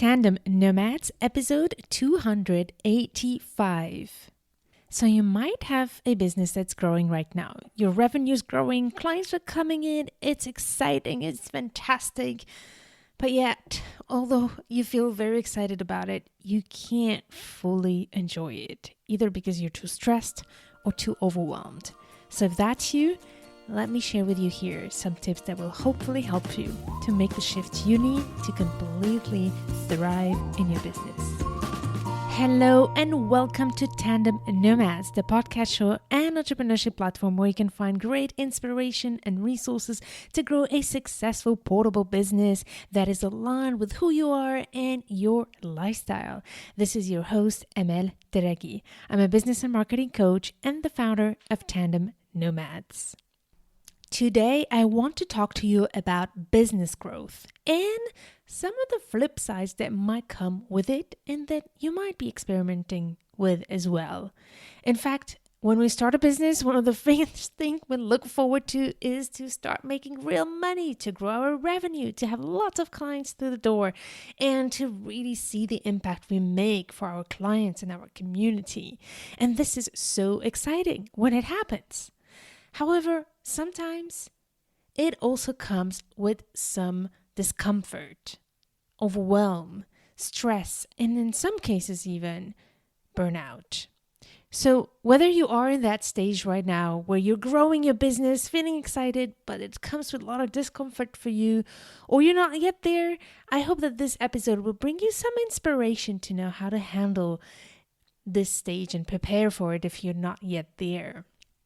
Tandem Nomads, episode 285. So you might have a business that's growing right now. Your revenue is growing, clients are coming in, it's exciting, it's fantastic. But yet, although you feel very excited about it, you can't fully enjoy it, either because you're too stressed or too overwhelmed. So if that's you, let me share with you here some tips that will hopefully help you to make the shift you need to completely thrive in your business. Hello and welcome to Tandem Nomads, the podcast show and entrepreneurship platform where you can find great inspiration and resources to grow a successful portable business that is aligned with who you are and your lifestyle. This is your host, Emel Teregi. I'm a business and marketing coach and the founder of Tandem Nomads. Today, I want to talk to you about business growth and some of the flip sides that might come with it and that you might be experimenting with as well. In fact, when we start a business, one of the first things we look forward to is to start making real money, to grow our revenue, to have lots of clients through the door, and to really see the impact we make for our clients and our community. And this is so exciting when it happens. However, sometimes it also comes with some discomfort, overwhelm, stress, and in some cases even burnout. So whether you are in that stage right now where you're growing your business, feeling excited, but it comes with a lot of discomfort for you, or you're not yet there, I hope that this episode will bring you some inspiration to know how to handle this stage and prepare for it if you're not yet there.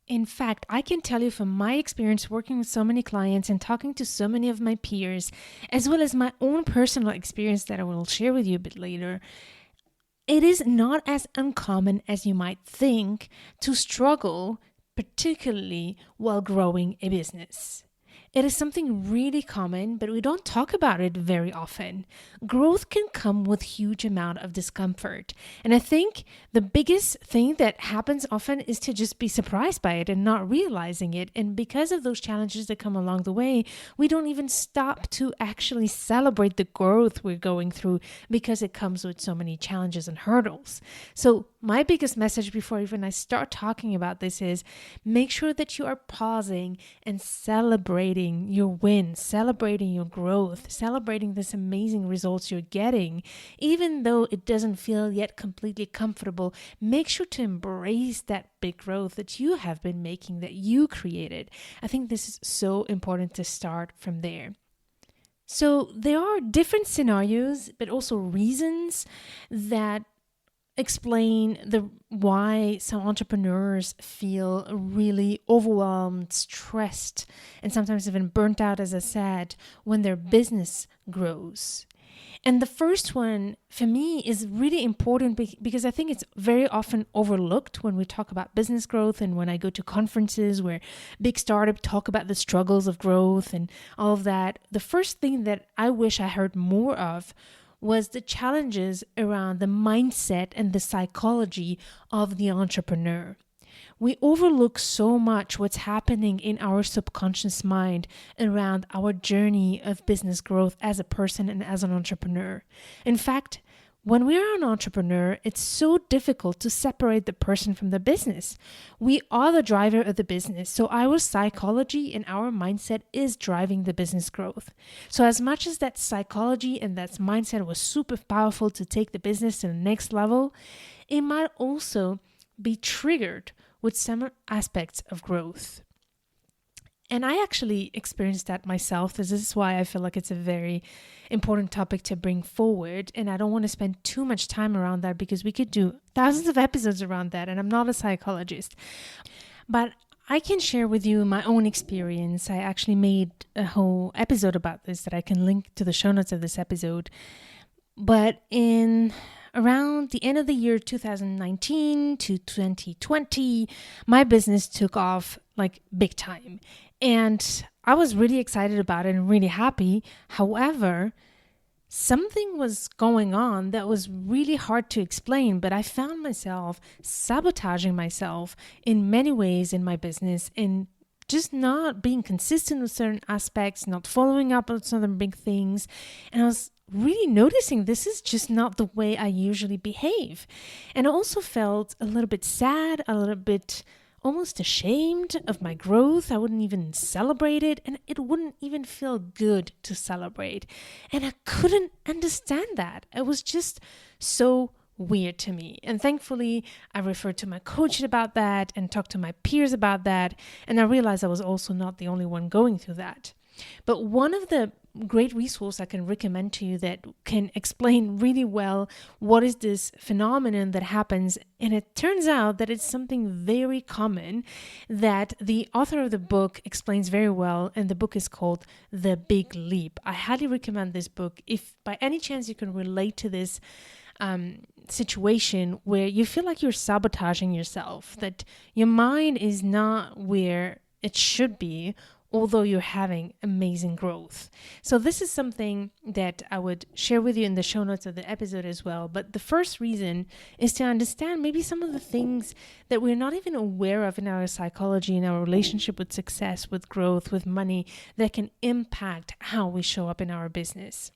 In fact, I can tell you from my experience working with so many clients and talking to so many of my peers, as well as my own personal experience that I will share with you a bit later, it is not as uncommon as you might think to struggle, particularly while growing a business. It is something really common, but we don't talk about it very often. Growth can come with huge amount of discomfort. And I think the biggest thing that happens often is to just be surprised by it and not realizing it. And because of those challenges that come along the way, we don't even stop to actually celebrate the growth we're going through because it comes with so many challenges and hurdles. So my biggest message before even I start talking about this is make sure that you are pausing and celebrating your wins, celebrating your growth, celebrating this amazing results you're getting. Even though it doesn't feel yet completely comfortable, make sure to embrace that big growth that you have been making, that you created. I think this is so important to start from there. So there are different scenarios, but also reasons that explain why some entrepreneurs feel really overwhelmed, stressed, and sometimes even burnt out, as I said, when their business grows. And the first one, for me, is really important because I think it's very often overlooked when we talk about business growth and when I go to conferences where big startups talk about the struggles of growth and all of that. The first thing that I wish I heard more of was the challenges around the mindset and the psychology of the entrepreneur. We overlook so much what's happening in our subconscious mind around our journey of business growth as a person and as an entrepreneur. In fact, when we are an entrepreneur, it's so difficult to separate the person from the business. We are the driver of the business, so our psychology and our mindset is driving the business growth. So as much as that psychology and that mindset was super powerful to take the business to the next level, it might also be triggered with some aspects of growth. And I actually experienced that myself. This is why I feel like it's a very important topic to bring forward. And I don't want to spend too much time around that because we could do thousands of episodes around that. And I'm not a psychologist. But I can share with you my own experience. I actually made a whole episode about this that I can link to the show notes of this episode. But in around the end of the year 2019 to 2020, my business took off like big time. And I was really excited about it and really happy. However, something was going on that was really hard to explain, but I found myself sabotaging myself in many ways in my business and just not being consistent with certain aspects, not following up on certain big things. And I was really noticing this is just not the way I usually behave. And I also felt a little bit sad, a little bit almost ashamed of my growth. I wouldn't even celebrate it, and it wouldn't even feel good to celebrate. And I couldn't understand that. It was just so weird to me. And thankfully, I referred to my coach about that and talked to my peers about that. And I realized I was also not the only one going through that. But one of the great resource I can recommend to you that can explain really well what is this phenomenon that happens. And it turns out that it's something very common that the author of the book explains very well. And the book is called The Big Leap. I highly recommend this book. If by any chance you can relate to this situation where you feel like you're sabotaging yourself, that your mind is not where it should be, although you're having amazing growth. So this is something that I would share with you in the show notes of the episode as well. But the first reason is to understand maybe some of the things that we're not even aware of in our psychology, in our relationship with success, with growth, with money, that can impact how we show up in our business.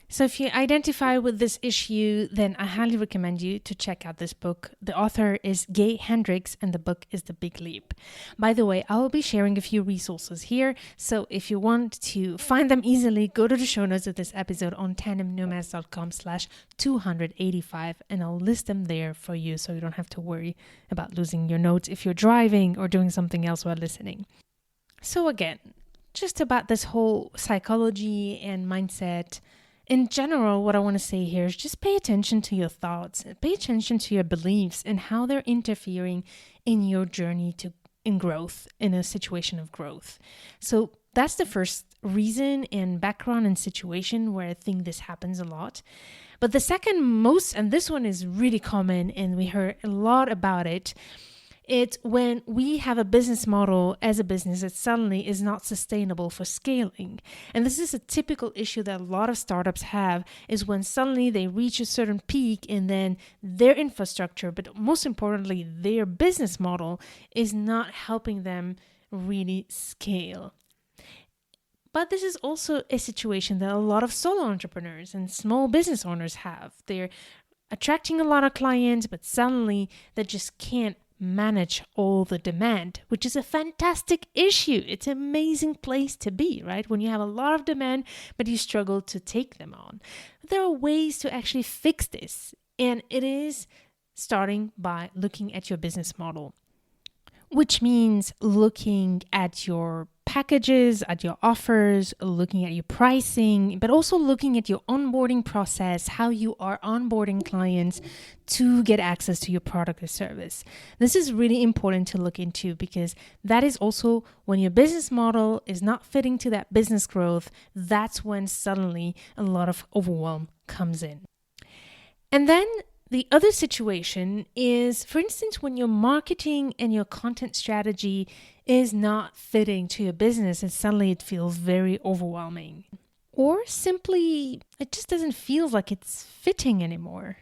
So if you identify with this issue, then I highly recommend you to check out this book. The author is Gay Hendricks and the book is The Big Leap. By the way, I will be sharing a few resources here. So if you want to find them easily, go to the show notes of this episode on tandemnomads.com/285 and I'll list them there for you so you don't have to worry about losing your notes if you're driving or doing something else while listening. So again, just about this whole psychology and mindset. In general, what I want to say here is just pay attention to your thoughts, pay attention to your beliefs and how they're interfering in your journey in growth, in a situation of growth. So that's the first reason and background and situation where I think this happens a lot. But the second most, and this one is really common and we heard a lot about it, it's when we have a business model as a business that suddenly is not sustainable for scaling. And this is a typical issue that a lot of startups have, is when suddenly they reach a certain peak and then their infrastructure, but most importantly, their business model is not helping them really scale. But this is also a situation that a lot of solo entrepreneurs and small business owners have. They're attracting a lot of clients, but suddenly they just can't manage all the demand, which is a fantastic issue. It's an amazing place to be, right? When you have a lot of demand, but you struggle to take them on. There are ways to actually fix this, and it is starting by looking at your business model, which means looking at your packages, at your offers, looking at your pricing, but also looking at your onboarding process, how you are onboarding clients to get access to your product or service. This is really important to look into because that is also when your business model is not fitting to that business growth, that's when suddenly a lot of overwhelm comes in. And then the other situation is, for instance, when your marketing and your content strategy is not fitting to your business and suddenly it feels very overwhelming. Or simply, it just doesn't feel like it's fitting anymore.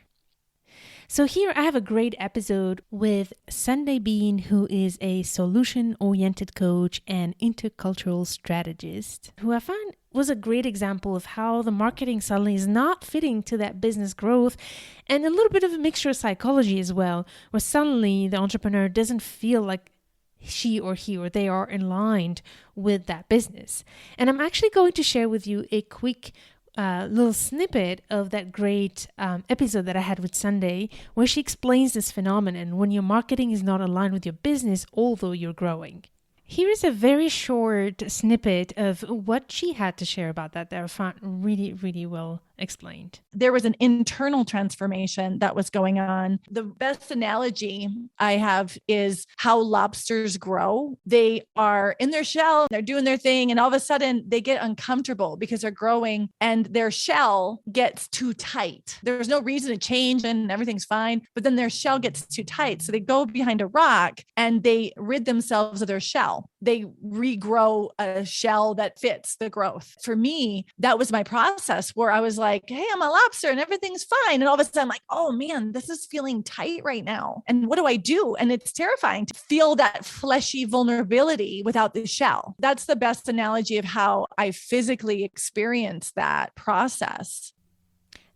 So here I have a great episode with Sunday Bean, who is a solution-oriented coach and intercultural strategist, who I found was a great example of how the marketing suddenly is not fitting to that business growth, and a little bit of a mixture of psychology as well, where suddenly the entrepreneur doesn't feel like he or they are aligned with that business. And I'm actually going to share with you a quick little snippet of that great episode that I had with Sunday, where she explains this phenomenon when your marketing is not aligned with your business, although you're growing. Here is a very short snippet of what she had to share about that I found really, really well explained. There was an internal transformation that was going on. The best analogy I have is how lobsters grow. They are in their shell, they're doing their thing, and all of a sudden they get uncomfortable because they're growing and their shell gets too tight. There's no reason to change and everything's fine, but then their shell gets too tight. So they go behind a rock and they rid themselves of their shell. They regrow a shell that fits the growth. For me, that was my process where I was like, hey, I'm a lobster and everything's fine. And all of a sudden I'm like, oh man, this is feeling tight right now. And what do I do? And it's terrifying to feel that fleshy vulnerability without the shell. That's the best analogy of how I physically experienced that process.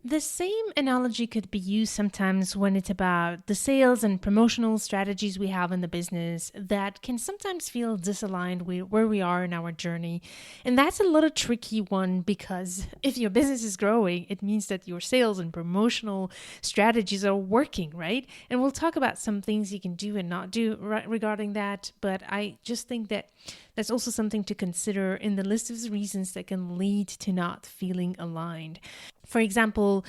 The same analogy could be used sometimes when it's about the sales and promotional strategies we have in the business that can sometimes feel disaligned with where we are in our journey. And that's a little tricky one because if your business is growing, it means that your sales and promotional strategies are working, right? And we'll talk about some things you can do and not do regarding that. But I just think that that's also something to consider in the list of reasons that can lead to not feeling aligned. For example,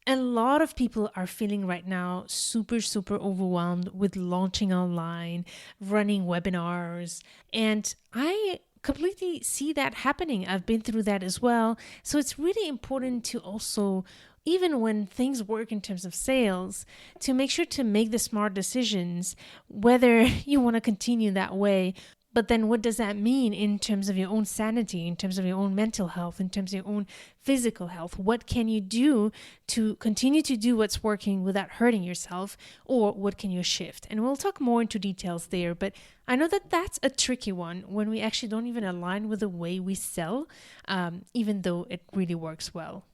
a lot of people are feeling right now super, super overwhelmed with launching online, running webinars, and I completely see that happening. I've been through that as well. So it's really important to also, even when things work in terms of sales, to make sure to make the smart decisions, whether you want to continue that way. But then what does that mean in terms of your own sanity, in terms of your own mental health, in terms of your own physical health? What can you do to continue to do what's working without hurting yourself? Or what can you shift? And we'll talk more into details there. But I know that that's a tricky one when we actually don't even align with the way we sell, even though it really works well.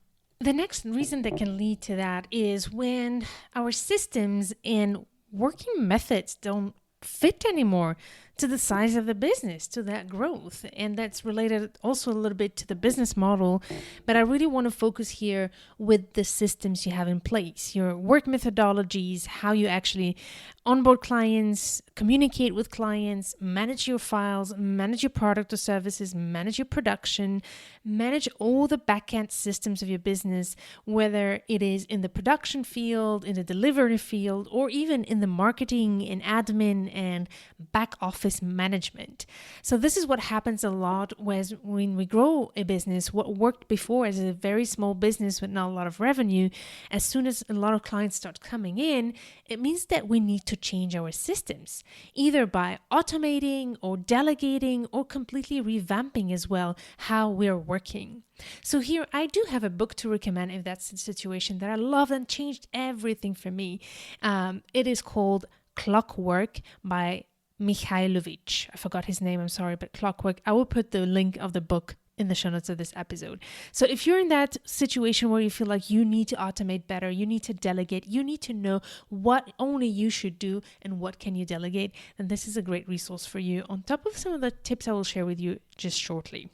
The next reason that can lead to that is when our systems and working methods don't fit anymore to the size of the business, to that growth. And that's related also a little bit to the business model. But I really want to focus here with the systems you have in place, your work methodologies, how you actually onboard clients, communicate with clients, manage your files, manage your product or services, manage your production, manage all the backend systems of your business, whether it is in the production field, in the delivery field, or even in the marketing and admin and back office management. So this is what happens a lot when we grow a business. What worked before as a very small business with not a lot of revenue, as soon as a lot of clients start coming in, it means that we need to change our systems, either by automating or delegating or completely revamping as well how we're working. So here I do have a book to recommend if that's the situation that I love and changed everything for me. It is called Clockwork by Mihailovic. I forgot his name, I'm sorry, but Clockwork. I will put the link of the book in the show notes of this episode. So if you're in that situation where you feel like you need to automate better, you need to delegate, you need to know what only you should do and what can you delegate, then this is a great resource for you on top of some of the tips I will share with you just shortly.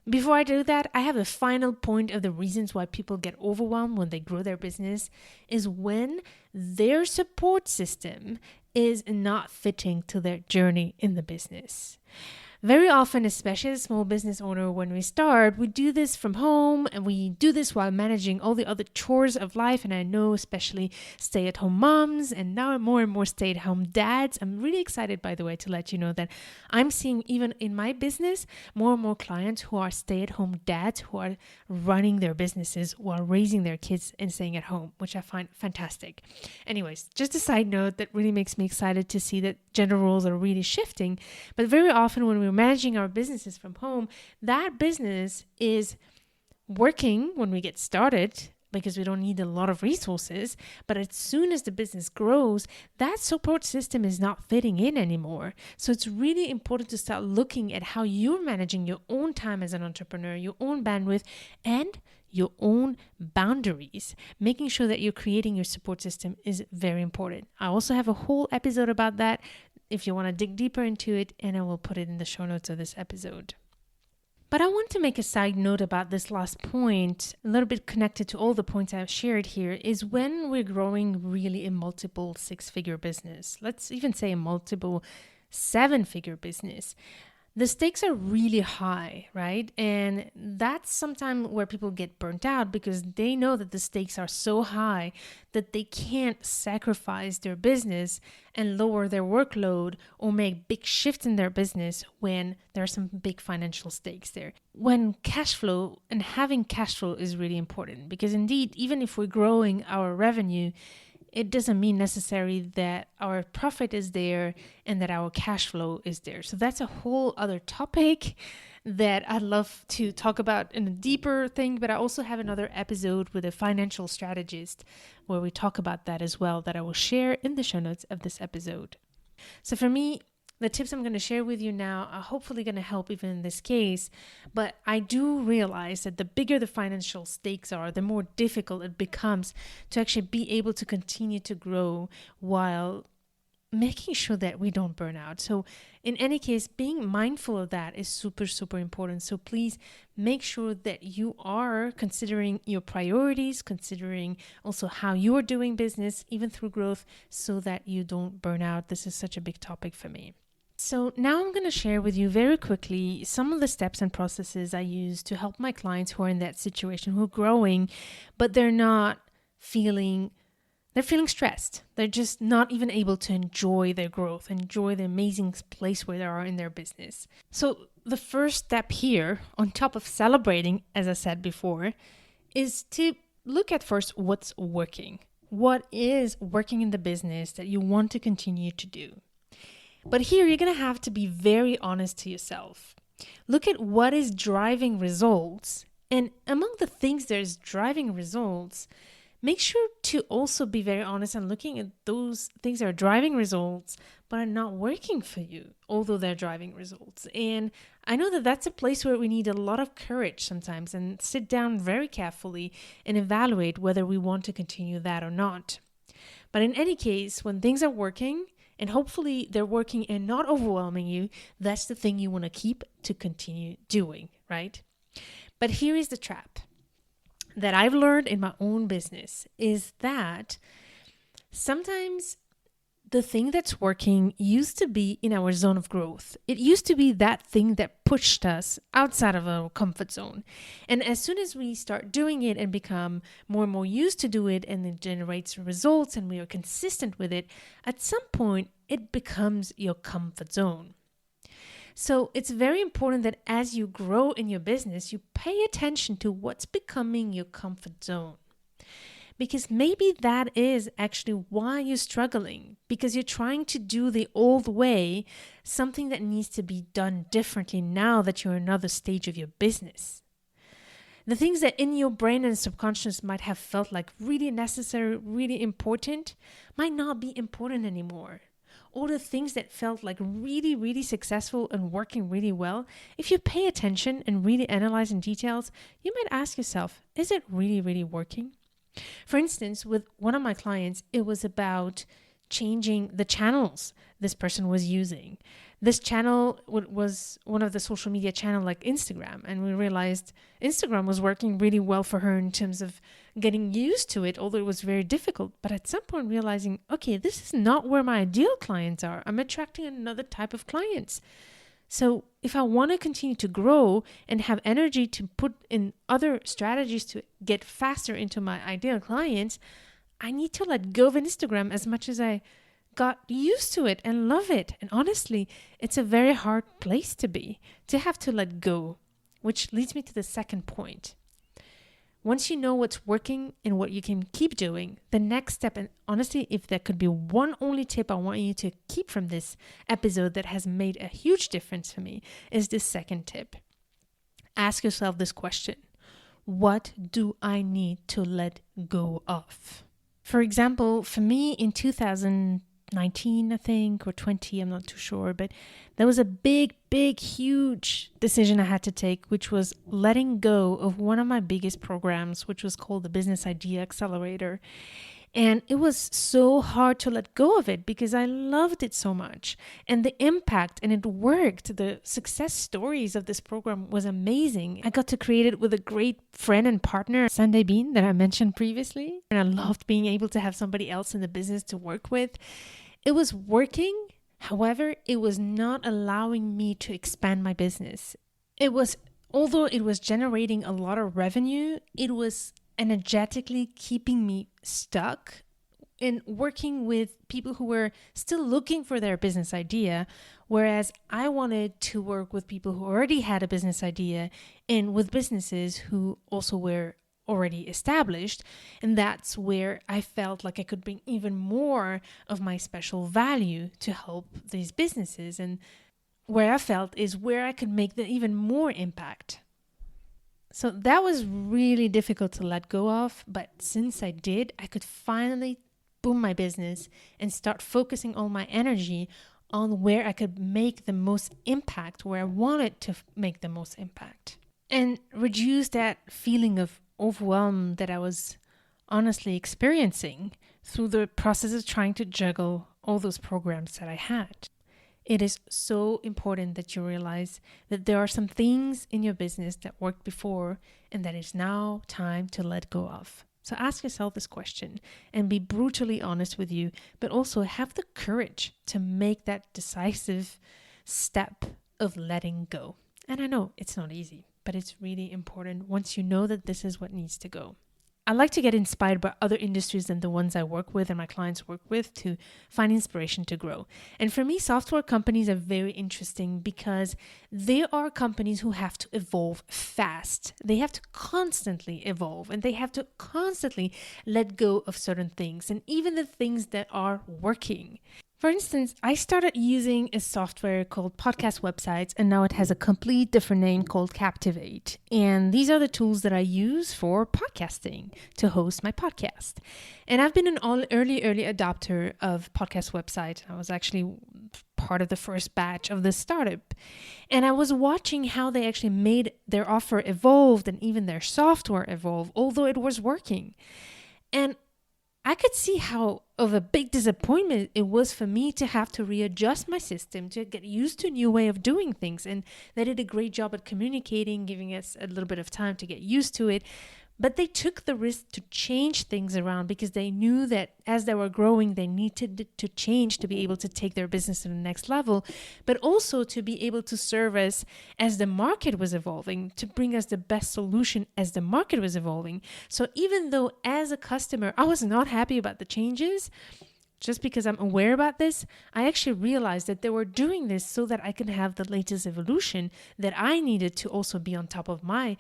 Before I do that, I have a final point of the reasons why people get overwhelmed when they grow their business is when their support system is not fitting to their journey in the business. Very often, especially as a small business owner, when we start, we do this from home and we do this while managing all the other chores of life. And I know especially stay-at-home moms and now more and more stay-at-home dads. I'm really excited, by the way, to let you know that I'm seeing even in my business, more and more clients who are stay-at-home dads who are running their businesses while raising their kids and staying at home, which I find fantastic. Anyways, just a side note that really makes me excited to see that gender roles are really shifting. But very often when we're managing our businesses from home, that business is working when we get started because we don't need a lot of resources. But as soon as the business grows, that support system is not fitting in anymore. So it's really important to start looking at how you're managing your own time as an entrepreneur, your own bandwidth, and your own boundaries. Making sure that you're creating your support system is very important. I also have a whole episode about that if you want to dig deeper into it, and I will put it in the show notes of this episode. But I want to make a side note about this last point, a little bit connected to all the points I've shared here, is when we're growing really a multiple six-figure business, let's even say a multiple seven-figure business. The stakes are really high, right? And that's sometimes where people get burnt out because they know that the stakes are so high that they can't sacrifice their business and lower their workload or make big shifts in their business when there are some big financial stakes there. When cash flow and having cash flow is really important because indeed, even if we're growing our revenue, it doesn't mean necessarily that our profit is there and that our cash flow is there. So that's a whole other topic that I'd love to talk about in a deeper thing, but I also have another episode with a financial strategist where we talk about that as well that I will share in the show notes of this episode. So for me, The tips I'm going to share with you now are hopefully going to help even in this case. But I do realize that the bigger the financial stakes are, the more difficult it becomes to actually be able to continue to grow while making sure that we don't burn out. So in any case, being mindful of that is super, super important. So please make sure that you are considering your priorities, considering also how you are doing business, even through growth, so that you don't burn out. This is such a big topic for me. So now I'm going to share with you very quickly some of the steps and processes I use to help my clients who are in that situation, who are growing, but they're feeling stressed. They're just not even able to enjoy their growth, enjoy the amazing place where they are in their business. So the first step here, on top of celebrating, as I said before, is to look at first what's working. What is working in the business that you want to continue to do? But here you're going to have to be very honest to yourself. Look at what is driving results. And among the things that is driving results, make sure to also be very honest and looking at those things that are driving results but are not working for you, although they're driving results. And I know that that's a place where we need a lot of courage sometimes and sit down very carefully and evaluate whether we want to continue that or not. But in any case, when things are working, and hopefully they're working and not overwhelming you, that's the thing you want to keep to continue doing, right? But here is the trap that I've learned in my own business is that sometimes the thing that's working used to be in our zone of growth. It used to be that thing that pushed us outside of our comfort zone. And as soon as we start doing it and become more and more used to do it, and it generates results and we are consistent with it, at some point it becomes your comfort zone. So it's very important that as you grow in your business, you pay attention to what's becoming your comfort zone. Because maybe that is actually why you're struggling, because you're trying to do the old way, something that needs to be done differently now that you're in another stage of your business. The things that in your brain and subconscious might have felt like really necessary, really important, might not be important anymore. All the things that felt like really, really successful and working really well, if you pay attention and really analyze in details, you might ask yourself, is it really, really working? For instance, with one of my clients, it was about changing the channels this person was using. This channel was one of the social media channels like Instagram, and we realized Instagram was working really well for her in terms of getting used to it, although it was very difficult. But at some point realizing, okay, this is not where my ideal clients are. I'm attracting another type of clients. So if I want to continue to grow and have energy to put in other strategies to get faster into my ideal clients, I need to let go of Instagram as much as I got used to it and love it. And honestly, it's a very hard place to be, to have to let go, which leads me to the second point. Once you know what's working and what you can keep doing, the next step, and honestly, if there could be one only tip I want you to keep from this episode that has made a huge difference for me, is this second tip. Ask yourself this question: what do I need to let go of? For example, for me in 2019, I think, or 20, I'm not too sure, but there was a big, huge decision I had to take, which was letting go of one of my biggest programs, which was called the Business Idea Accelerator. And it was so hard to let go of it because I loved it so much. And the impact, and it worked. The success stories of this program was amazing. I got to create it with a great friend and partner, Sunday Bean, that I mentioned previously. And I loved being able to have somebody else in the business to work with. It was working. However, it was not allowing me to expand my business. Although it was generating a lot of revenue, it was energetically keeping me stuck in working with people who were still looking for their business idea, whereas I wanted to work with people who already had a business idea and with businesses who also were already established. And that's where I felt like I could bring even more of my special value to help these businesses, and where I felt is where I could make even more impact. So that was really difficult to let go of, but since I did, I could finally boom my business and start focusing all my energy on where I could make the most impact, where I wanted to make the most impact, and reduce that feeling of overwhelm that I was honestly experiencing through the process of trying to juggle all those programs that I had. It is so important that you realize that there are some things in your business that worked before and that it's now time to let go of. So ask yourself this question and be brutally honest with you, but also have the courage to make that decisive step of letting go. And I know it's not easy, but it's really important once you know that this is what needs to go. I like to get inspired by other industries than the ones I work with and my clients work with to find inspiration to grow. And for me, software companies are very interesting because they are companies who have to evolve fast. They have to constantly evolve and they have to constantly let go of certain things and even the things that are working. For instance, I started using a software called Podcast Websites, and now it has a complete different name called Captivate. And these are the tools that I use for podcasting to host my podcast. And I've been an early adopter of Podcast Website. I was actually part of the first batch of this startup. And I was watching how they actually made their offer evolve and even their software evolve, although it was working. And I could see how of a big disappointment it was for me to have to readjust my system to get used to a new way of doing things. And they did a great job at communicating, giving us a little bit of time to get used to it. But they took the risk to change things around because they knew that as they were growing, they needed to change to be able to take their business to the next level, but also to be able to serve us as the market was evolving, to bring us the best solution as the market was evolving. So even though as a customer, I was not happy about the changes, just because I'm aware about this, I actually realized that they were doing this so that I could have the latest evolution that I needed to also be on top of my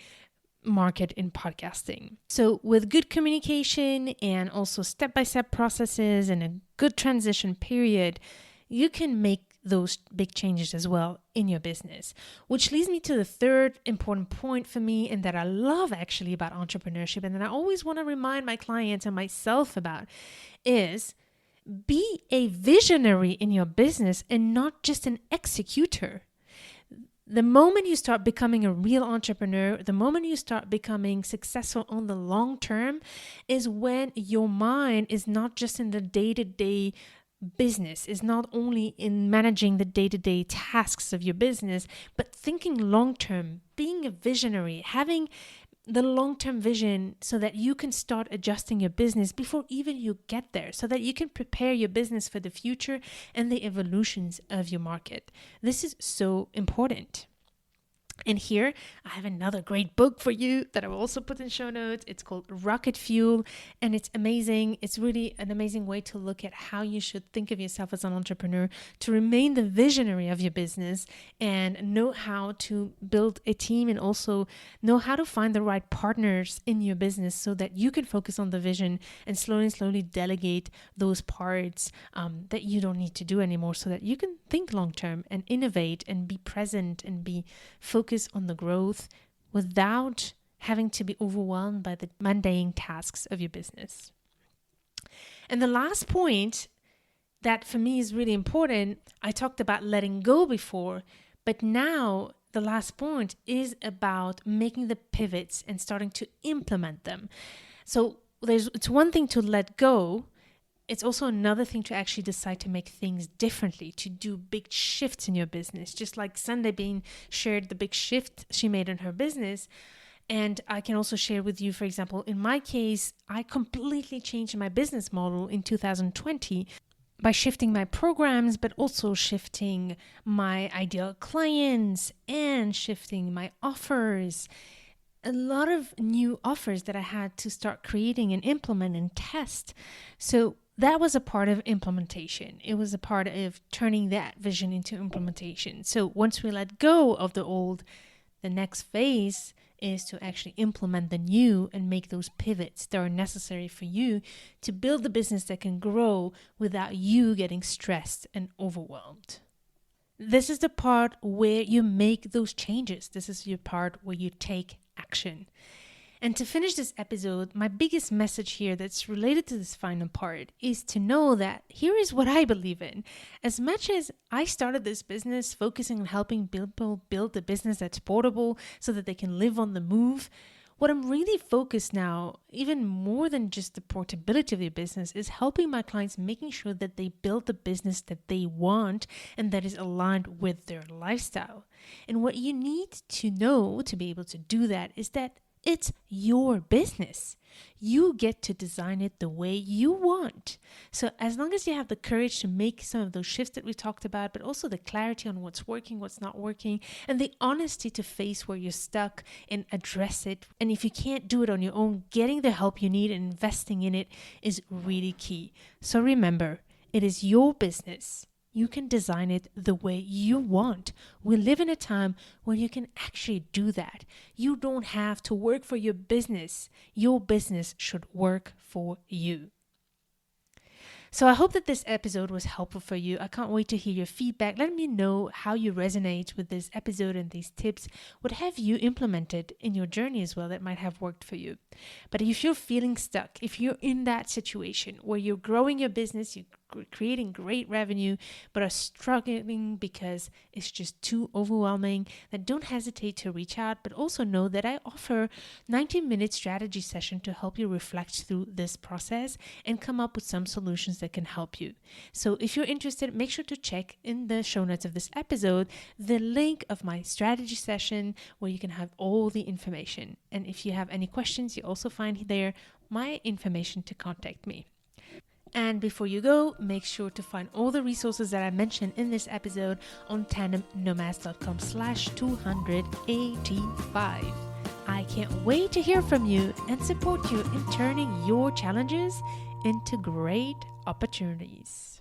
market in podcasting. So with good communication and also step-by-step processes and a good transition period, you can make those big changes as well in your business. Which leads me to the third important point for me and that I love actually about entrepreneurship and that I always want to remind my clients and myself about is be a visionary in your business and not just an executor. The moment you start becoming a real entrepreneur, the moment you start becoming successful on the long term is when your mind is not just in the day-to-day business, is not only in managing the day-to-day tasks of your business, but thinking long term, being a visionary, having the long-term vision so that you can start adjusting your business before even you get there, so that you can prepare your business for the future and the evolutions of your market. This is so important. And here I have another great book for you that I will also put in show notes. It's called Rocket Fuel and it's amazing. It's really an amazing way to look at how you should think of yourself as an entrepreneur, to remain the visionary of your business and know how to build a team and also know how to find the right partners in your business so that you can focus on the vision and slowly delegate those parts that you don't need to do anymore so that you can think long term and innovate and be present and be focused on the growth without having to be overwhelmed by the mundane tasks of your business. And the last point that for me is really important, I talked about letting go before, but now the last point is about making the pivots and starting to implement them. So it's one thing to let go. It's also another thing to actually decide to make things differently, to do big shifts in your business. Just like Sunday Bean shared the big shift she made in her business. And I can also share with you, for example, in my case, I completely changed my business model in 2020 by shifting my programs, but also shifting my ideal clients and shifting my offers. A lot of new offers that I had to start creating and implement and test. So that was a part of implementation. It was a part of turning that vision into implementation. So once we let go of the old, the next phase is to actually implement the new and make those pivots that are necessary for you to build the business that can grow without you getting stressed and overwhelmed. This is the part where you make those changes. This is your part where you take action. And to finish this episode, my biggest message here that's related to this final part is to know that here is what I believe in. As much as I started this business focusing on helping people build a business that's portable so that they can live on the move, what I'm really focused now, even more than just the portability of their business, is helping my clients making sure that they build the business that they want and that is aligned with their lifestyle. And what you need to know to be able to do that is that it's your business. You get to design it the way you want. So as long as you have the courage to make some of those shifts that we talked about, but also the clarity on what's working, what's not working, and the honesty to face where you're stuck and address it. And if you can't do it on your own, getting the help you need and investing in it is really key. So remember, it is your business. You can design it the way you want. We live in a time where you can actually do that. You don't have to work for your business. Your business should work for you. So I hope that this episode was helpful for you. I can't wait to hear your feedback. Let me know how you resonate with this episode and these tips. What have you implemented in your journey as well that might have worked for you? But if you're feeling stuck, if you're in that situation where you're growing your business, you're creating great revenue, but are struggling because it's just too overwhelming, then don't hesitate to reach out. But also know that I offer 90-minute strategy session to help you reflect through this process and come up with some solutions that can help you. So if you're interested, make sure to check in the show notes of this episode the link of my strategy session where you can have all the information. And if you have any questions, you also find there my information to contact me. And before you go, make sure to find all the resources that I mentioned in this episode on tandemnomads.com/285. I can't wait to hear from you and support you in turning your challenges into great opportunities.